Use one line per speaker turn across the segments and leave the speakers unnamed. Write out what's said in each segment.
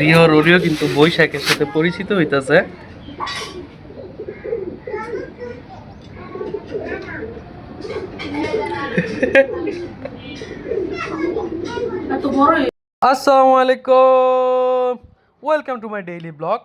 Rio রোরিও কিন্তু বৈশাখের সাথে পরিচিত হইতাছে। আসসালামু আলাইকুম, welcome to my daily vlog.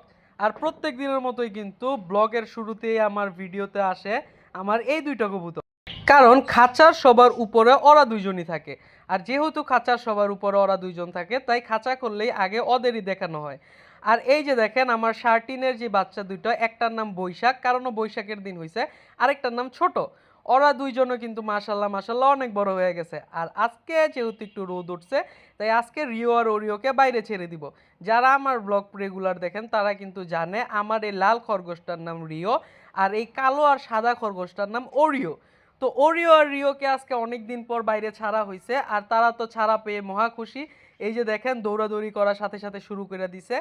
আর প্রত্যেক দিনের মতোই কিন্তু ব্লগের শুরুতেই আমার ভিডিওতে আসে আমার এই দুইটা কবুতর, কারণ খাঁচার সবার উপরে ওরা দুইজনই থাকে। আর যেহেতু খাঁচার সবার উপরে ওরা দুইজন থাকে, তাই খাঁচা করলেই আগে ওদেরই দেখানো হয়। আর এই যে দেখেন আমার শার্টিনের যে বাচ্চা দুটো, একটার নাম বৈশাখ, কারণ বৈশাখের দিন হয়েছে, আরেকটার নাম ছোট। ওরা দুইজনও কিন্তু মাশাল্লাহ মাশাল্লাহ অনেক বড় হয়ে গেছে। আর আজকে যেহেতু একটু রোদ উঠছে, তাই আজকে রিও আর ওরিওকে বাইরে ছেড়ে দিব। যারা আমার ব্লগ রেগুলার দেখেন তারা কিন্তু জানে আমার এই লাল খরগোশটার নাম রিও, আর এই কালো আর সাদা খরগোশটার নাম ওরিও। তো ওরিও আর রিওকে আজকে অনেক দিন পর বাইরে ছাড়া হয়েছে, আর তারা তো ছাড়া পেয়ে মহা খুশি। এই যে দেখেন দৌড়াদৌড়ি করার সাথে সাথে শুরু করে দিছে।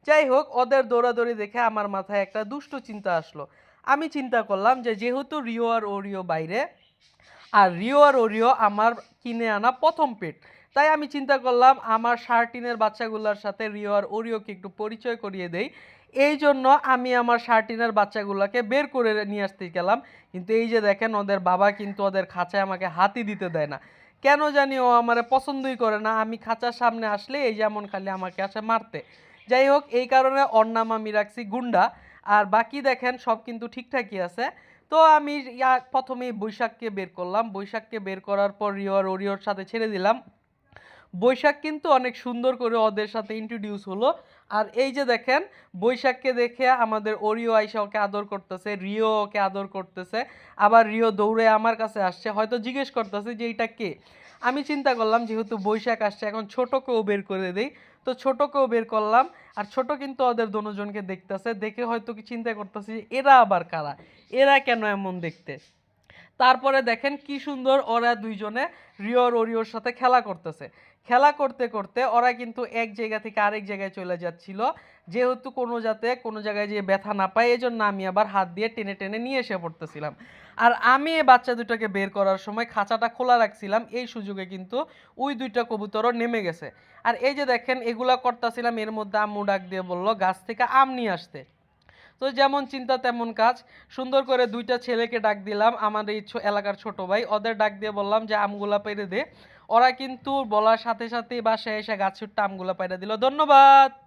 যাই হোক, ওদের দৌড়াদৌড়ি দেখে আমার মাথায় একটা দুষ্ট চিন্তা আসলো। আমি চিন্তা করলাম যে যেহেতু রিও আর ওরিও বাইরে, আর রিও আর ওরিও আমার কিনে আনা প্রথম পেট, তাই আমি চিন্তা করলাম আমার শার্টিনের বাচ্চাগুলোর সাথে রিও আর ওরিওকে একটু পরিচয় করিয়ে দেই। এই জন্য আমি আমার শার্টিনের বাচ্চাগুলোকে বের করে নিয়ে আসতে গেলাম। কিন্তু এই যে দেখেন ওদের বাবা কিন্তু ওদের খাঁচায় আমাকে হাতই দিতে দেয় না। কেন জানি ও আমারে পছন্দই করে না। আমি খাঁচার সামনে আসলে এই যেমন খালি আমাকে আসে মারতে। যাই হোক, এই কারণে ওর নাম আমি রাখছি গুন্ডা। আর বাকি দেখেন সব কিন্তু ঠিকঠাকই আছে। তো আমি প্রথমেই বৈশাখকে বের করলাম। বৈশাখকে বের করার পর রিও আর ওরিওর সাথে ছেড়ে দিলাম। বৈশাখ কিন্তু অনেক সুন্দর করে ওদের সাথে ইন্ট্রোডিউস হলো। আর এই যে দেখেন বৈশাখকে দেখে আমাদের ওরিও আইসা ওকে আদর করতেছে, রিও ওকে আদর করতেছে। আবার রিও দৌড়ে আমার কাছে আসছে, হয়তো জিজ্ঞেস করতেছে যে এইটা কে। আমি চিন্তা করলাম যেহেতু বৈশাখ আসছে, এখন ছোটকেও বের করে দেই। তো ছোটকেও বের করলাম। আর ছোট কিন্তু ওদের দুজনকে দেখতেছে, দেখে হয়তো কি চিন্তা করতেছে যে এরা আবার কারা, এরা কেন এমন দেখতে। তারপরে দেখেন কি সুন্দর ওরা দুইজনে রিও আর ওরিওর সাথে খেলা করতেছে। খেলা করতে করতে ওরা কিন্তু এক জায়গা থেকে আরেক জায়গায় চলে যাচ্ছিল। যেহেতু কোনো জায়গায় যে ব্যথা না পায়, এই জন্য আমি আবার হাত দিয়ে টেনে টেনে নিয়ে এসে পড়তেছিলাম। আর আমি এই বাচ্চা দুটোকে বের করার সময় খাঁচাটা খোলা রাখছিলাম, এই সুযোগে কিন্তু ওই দুইটা কবুতরও নেমে গেছে। আর এই যে দেখেন এগুলা করতেছিলাম, এর মধ্যে আম্মু ডাক দিয়ে বলল গাছ থেকে আম নিয়ে আসতে। তো যেমন চিন্তা তেমন কাজ, সুন্দর করে দুইটা ছেলেকে ডাক দিলাম, আমার এই এলাকার ছোট ভাই, ওদের ডাক দিয়ে বললাম যে আমগুলা পেরে দে। ওরা কিন্তু বলার সাথে সাথেই বাসায় এসে গাছ ছুট্টা আমগুলা পেরে দিল। ধন্যবাদ।